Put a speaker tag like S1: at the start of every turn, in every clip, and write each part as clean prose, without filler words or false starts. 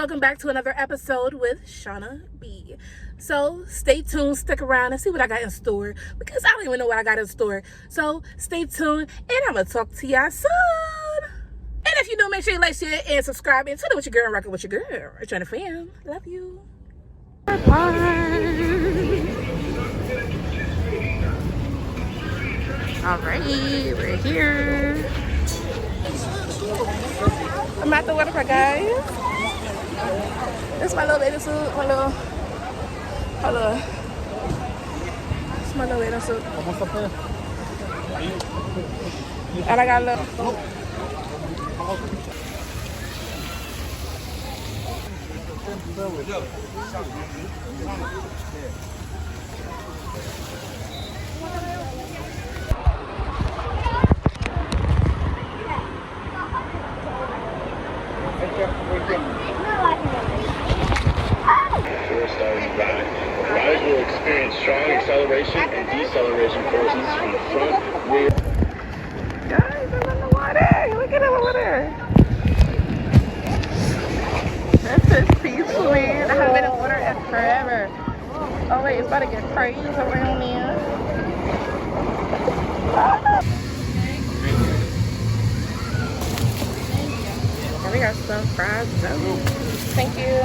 S1: welcome back to another episode with Shauna B. So stay tuned, stick around and see what I got in store, because I don't even know what I got in store. So stay tuned and I'm gonna talk to y'all soon. And if you do, make sure you like, share, and subscribe, and tell me what your girl and rockin' with your girl. It's Trying to Fam. Love you. Alright, we're here. I'm at the waterpark, guys. This is my little bathing suit. Hold on. This is my little bathing suit. And I got a little.
S2: Riders will experience strong acceleration and deceleration forces from the front, rear.
S1: Guys, I'm in the water. Look at it over there. This is peaceful, man. I haven't been in water in forever. Oh wait, it's about to get crazy around here. And we got some fries. Thank you.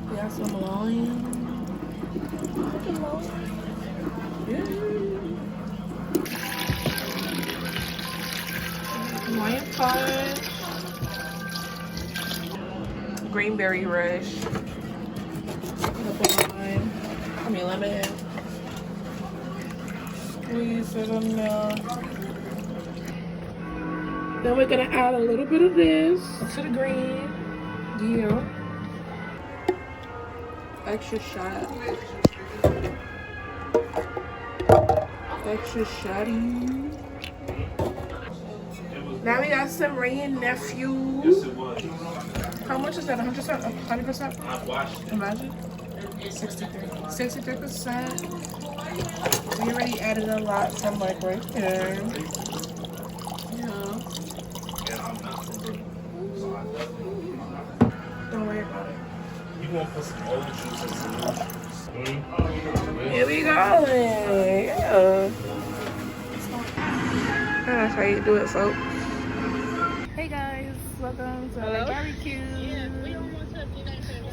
S1: We got some loin. Lion pie. Greenberry rush. Lime. I mean lemon. Squeeze it on there. Then we're gonna add a little bit of this to the green. Yeah. Extra shot. Extra shotty. Now we got some Rain Nephew. How much is that? 100%? 100%? Imagine. 63%. We already added a lot from like right there. Yeah. Don't worry about it.
S2: You want to put some old juice and some new juice?
S1: Here we go. Yeah. That's how you do it, folks. Hey guys, welcome to my barbecue.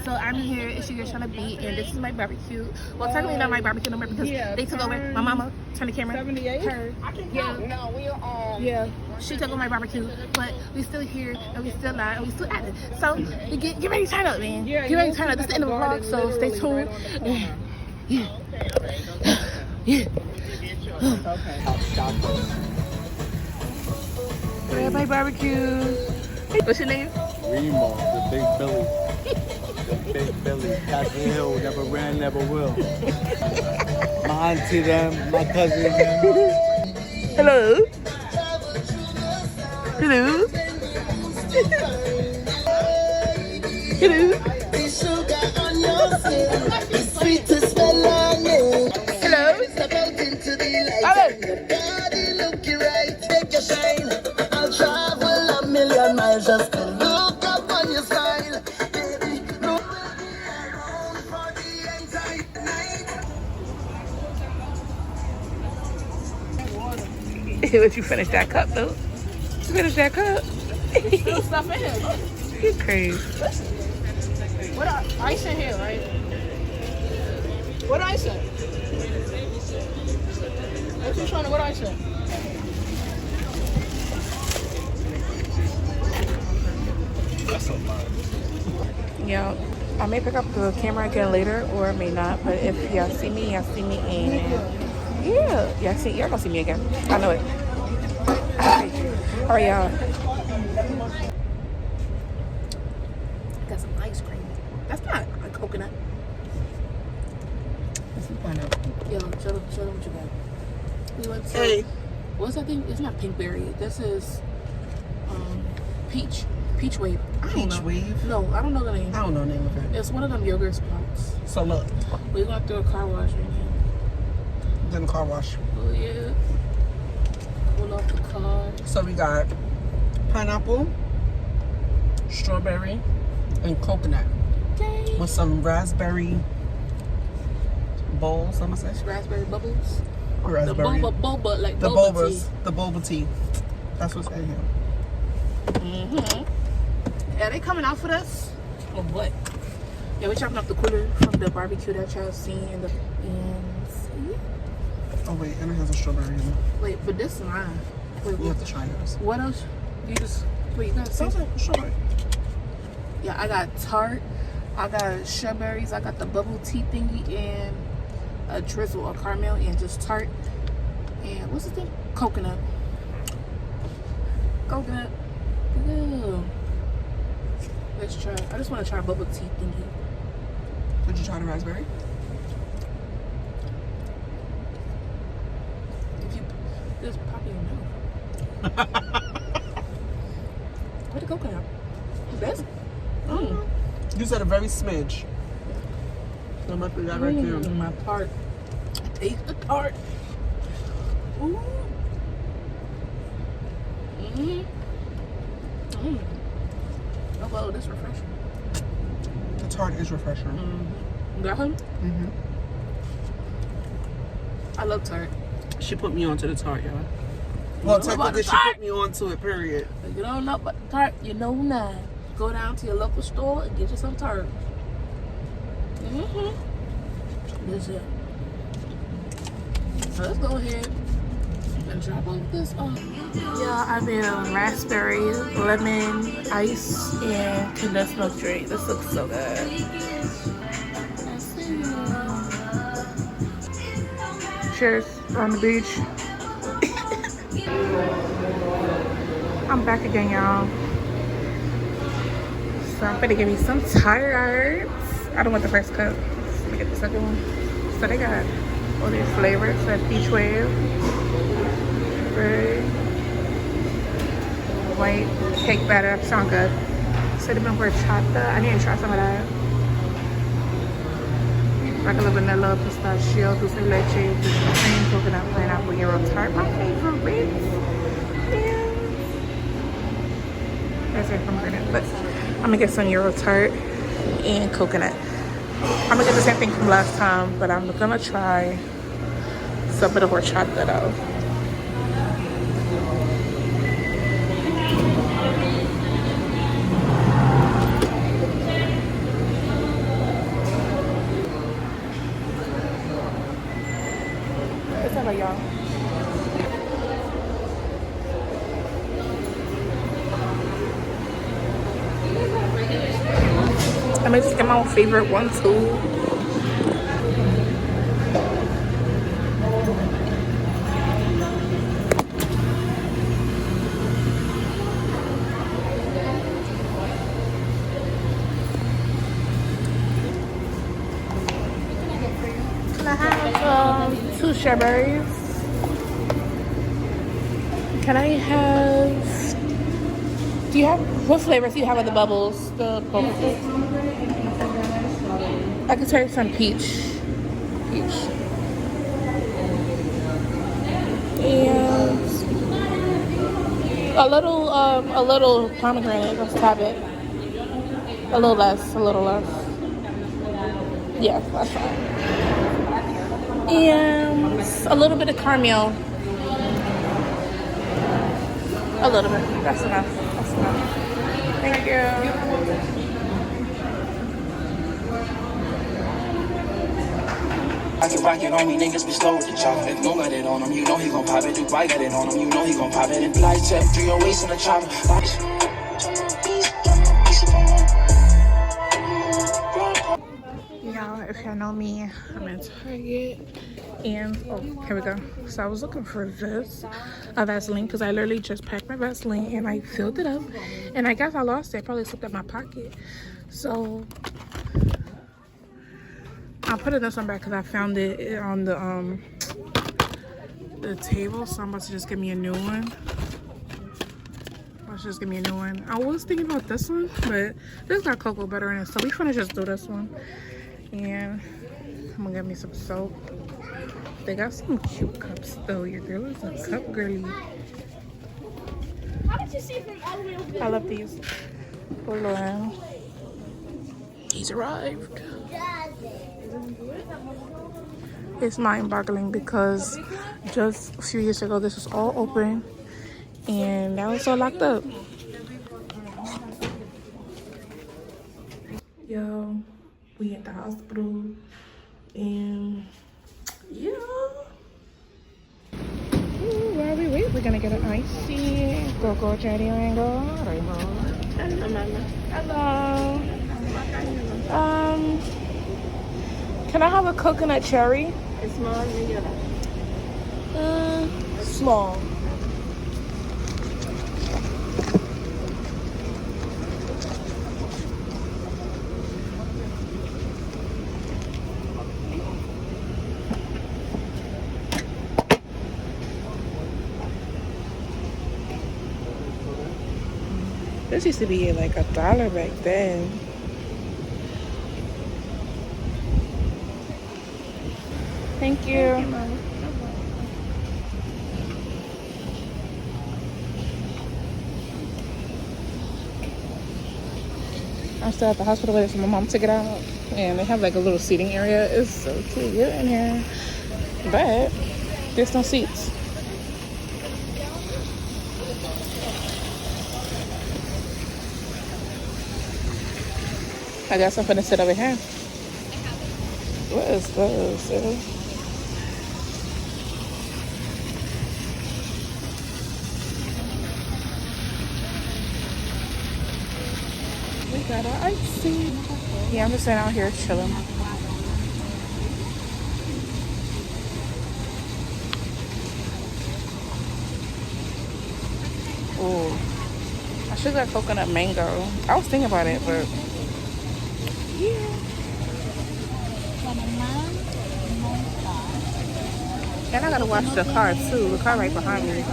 S1: So I'm here, it's your girl Shauna B, and this is my barbecue. Well, technically not my barbecue number because they took over. My mama turned the camera.
S3: 78?
S1: Her. Yeah.
S3: No, we're on.
S1: Yeah. She took over my barbecue, but we still here and we still not and we still at it. So you get ready to turn up, man.
S3: Yeah,
S1: get ready to turn up. This is the end of the vlog, so stay tuned. Yeah.
S3: Okay.
S1: Everybody barbecue. What's your name?
S4: Remo, the big Billy. The big Billy. Castle Hill, never ran, never will. My auntie them, my cousin them.
S1: Hello. Hello. Hello. Hello.
S5: I'll travel a million miles just to look up on your smile.
S1: Would you finish that cup though? You finish that cup?
S3: There's still stuff in here.
S1: You crazy.
S3: What ice in here, right? What ice in? What you trying to, what ice in?
S2: That's so fun.
S1: Yeah, I may pick up the camera again later or I may not, but if y'all see me, and yeah, y'all gonna see me again. I know it. All right, y'all. Got some ice cream. That's not a coconut. That's some pineapple. Yo, show them what you got. We went to.
S3: Hey.
S1: What's that thing? It's not Pinkberry. This is Peach Wave.
S3: Peach Wave?
S1: No, I don't know the name.
S3: I don't know the name of it.
S1: It's one of them yogurt spots.
S3: So look.
S1: We're going through a car wash right now.
S3: Then car wash.
S1: Oh yeah. Pull off the car.
S3: So we got pineapple, strawberry, and coconut.
S1: Okay.
S3: With some raspberry bowls, I'm gonna say.
S1: Raspberry bubbles.
S3: Raspberry.
S1: The boba, like
S3: the
S1: boba
S3: bobas.
S1: tea.
S3: The boba tea. That's what's in here.
S1: Are they coming out for us? Or what? Yeah, we're chopping up the cooler from the barbecue that y'all seen in the see?
S3: Oh wait, and it has a strawberry in it.
S1: Wait, but this is mine. Wait,
S3: You have to try yours.
S1: what else? You just wait, you got
S3: Sounds like strawberry.
S1: Yeah, I got tart, I got strawberries, I got the bubble tea thingy, and a drizzle of caramel, and just tart. And what's the thing? Coconut. Ew. Let's try. I just want to try bubble tea thingy.
S3: Did you try the raspberry?
S1: If you just pop in your mouth. Where'd the coconut? This?
S3: You said a very smidge. So I'm gonna put that right there.
S1: My tart. Taste the tart. Ooh. Oh, well, this is refreshing.
S3: The tart is refreshing.
S1: Got him? I love tart.
S3: She put me onto the tart, y'all. Well, technically, she put me onto it, period.
S1: If you don't know about the tart, you know now. Go down to your local store and get you some tart. This it. So let's go ahead and drop off this off. Yeah, I've been raspberry, lemon, ice, and condensed milk drink. This looks so good. Cheers on the beach. I'm back again, y'all. So I'm gonna give me some tarts. I don't want the first cup. Let me get the second one. So they got all these flavors. So peach wave, red, white, cake batter. Sound good. Cinnamon horchata. I need to try some of that. Regular vanilla, pistachio, dulce de leche, cream, coconut, pineapple, euro tart. My favorite. Yeah. That's it from Grenade. But I'm gonna get some euro tart and coconut. I'm gonna get the same thing from last time, but I'm gonna try some of the horchata though. What's up, y'all? I might just get my favorite one too. Can I have 2 strawberries? Can I have? Do you have what flavors do you have of the bubbles? The bubbles. I could try some peach. And a little pomegranate. Let's have it. A little less. Yeah, that's fine. And a little bit of caramel. A little bit. That's enough. Thank you.
S6: I can rock it on me, niggas be slow with the chocolate. Don't got it on him, you know he gon' pop it. Dubai got it on him, you know he gon' pop it. And fly check, 308 in the chopper.
S1: Y'all, if y'all know me, I'm in Target. And, oh, here we go. So I was looking for this, a Vaseline, because I literally just packed my Vaseline and I filled it up. And I guess I lost it. I probably slipped out my pocket. So I'm putting this one back because I found it on the the table, so I'm about to just get me a new one. Let's just give me a new one. I was thinking about this one, but this got cocoa butter in it, so we finna just do this one. And I'm gonna get me some soap. They got some cute cups though. Your girl is a cup girly.
S3: How did you see from all the way over there?
S1: I love these. Poor Lauren. He's arrived. It's mind-boggling because just a few years ago this was all open and now it's all locked up. Yo, we at the hospital and yeah. Ooh, while we wait, we're gonna get an icy. Go, Jenny, Rango.
S3: Hello, Mama.
S1: Hello. Can I have a coconut cherry?
S3: It's small, medium.
S1: Small. This used to be like $1 back then. Thank you. I'm still at the hospital waiting for my mom to get out, and they have like a little seating area. It's so cute in here, but there's no seats. I guess I'm gonna sit over here. What is this? We got our icy. Yeah, I'm just sitting out here chilling. Ooh, I should got coconut mango. I was thinking about it, but yeah. And I gotta watch the car too. The car right behind me.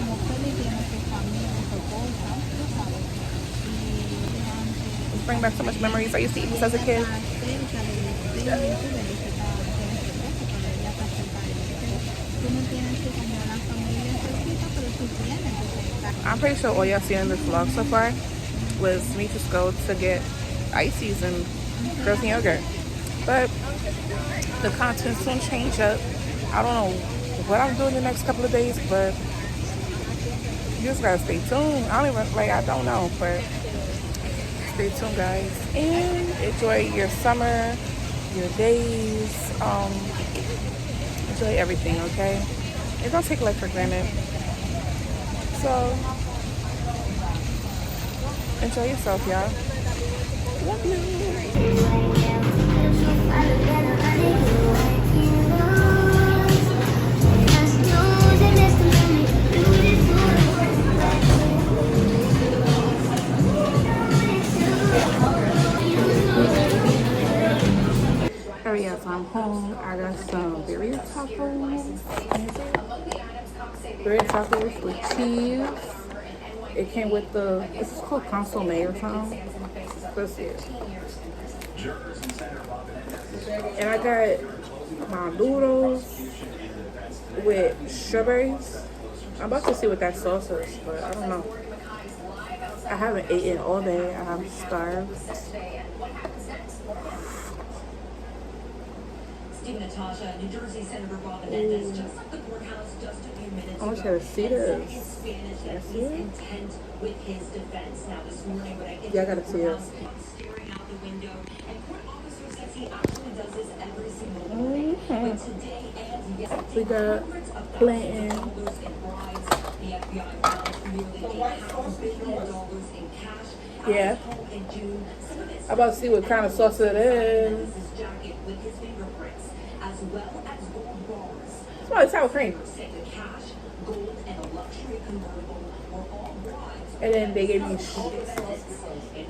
S1: Bring back so much memories. I used to eat this as a kid. I'm pretty sure all y'all seen in this vlog so far was me just go to get ices and frozen yogurt. But the content soon change up. I don't know what I'm doing the next couple of days, but you just gotta stay tuned. I don't know, but stay tuned, guys, and enjoy your summer, your days, enjoy everything, okay? And don't take life for granted. So enjoy yourself, y'all. Love you. Hurry up, I'm home. I got some birria tacos. Birria tacos with cheese. It came with this is called consomme or something. Let's see it. And I got my noodles with strawberries. I'm about to see what that sauce is, but I don't know. I haven't eaten all day. I'm starved.
S7: Natasha, New Jersey Senator Bob Menendez just left the courthouse just a few minutes
S1: I want
S7: ago.
S1: you to see this.
S7: In Spanish, that he's content with his defense. Now this morning, when I get
S1: Yeah, I
S7: to
S1: gotta
S7: the
S1: see it.
S7: courthouse, staring out the window, and court officer says he actually does this every single morning. But today and yesterday,
S1: We got
S7: hundreds of
S1: plantain.
S7: thousands of dollars in bribes. The FBI found nearly $500 billion in cash.
S1: Yeah.
S7: Home in June. Some of it's
S1: I'm about to see what kind of sauce it is.
S7: his jacket with his fingerprints, as well as gold bars.
S1: It's probably sour cream.
S7: Said the cash, gold, and a luxury convertible were all bribes.
S1: And then they gave me
S7: In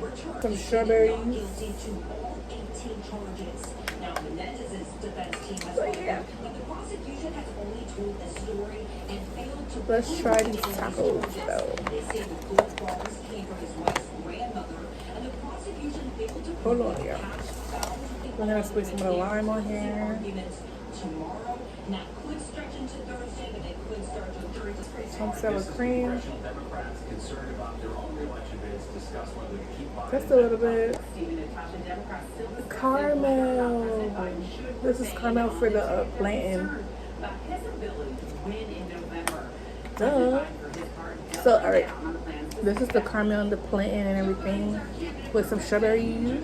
S7: return,
S1: some strawberries.
S7: guilty to all 18 charges. Now Menendez's defense team has
S1: So, yeah.
S7: but the prosecution has only told a story and failed to
S1: Let's try these tacos though.
S7: They say the gold bars came from his wife's grandmother, and the prosecution failed to
S1: Hold
S7: prove
S1: on,
S7: the
S1: yeah.
S7: cash found in
S1: We're gonna squeeze some of the lime on here.
S7: arguments tomorrow. Now could stretch into Thursday, but they could start to Thursday.
S1: Some sour cream.
S8: Democrats concerned about their own reelection bids discuss whether to keep
S1: Just a little bit. Caramel. This is caramel for the plantain. Duh. So, alright. This is the caramel and the plantain and everything with some strawberries.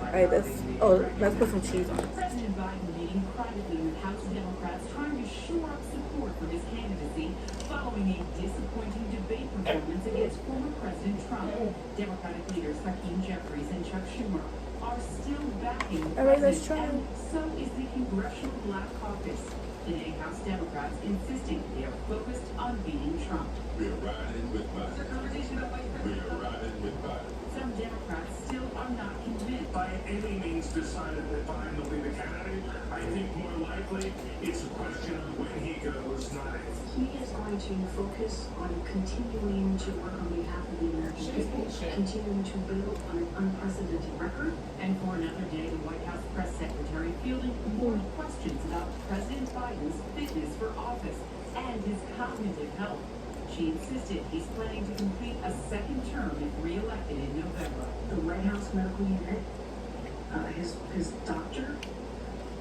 S1: Alright, let's put some cheese on.
S9: President Biden meeting privately with House Democrats trying to shore up support for his candidacy following a disappointing debate performance against former President Trump. Democratic leaders Hakeem Jeffries and Chuck Schumer are still backing the
S1: Alright, let's
S9: president,
S1: try.
S9: and so is the Congressional Black Caucus. Today, House Democrats insisting they are focused on beating Trump.
S10: We are riding with Biden. We are riding with Biden.
S9: Some Democrats still are not convinced.
S8: By any means decided that Biden will be the candidate. I think more likely it's a question of when he goes, not if.
S11: He is going to focus on continuing to work on behalf of the American people, continuing to build on an unprecedented record.
S9: And for another day, the White House press secretary fielding more questions about President Biden's fitness for office and his cognitive health. She insisted he's planning to complete a second term if re-elected in November.
S11: The White House medical unit, his doctor,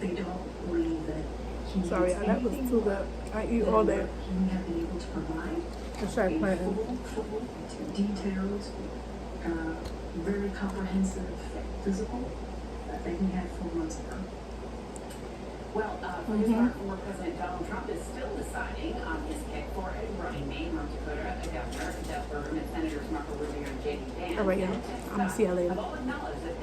S11: they don't believe that he
S1: Sorry,
S11: needs
S1: that was
S11: anything
S1: too good. I eat all day.
S11: He would have been able to provide
S1: Let's try
S11: a
S1: plantain.
S11: full, detailed, very comprehensive physical that he had 4 months ago.
S9: Well, for his part, former President Donald Trump is still deciding on his pick for a running mate, North Dakota, a governor, Jeff Burton, and Senators Marco Rubio and JEJE.
S1: Alright, y'all. I'm gonna see y'all later.
S9: Have all acknowledged that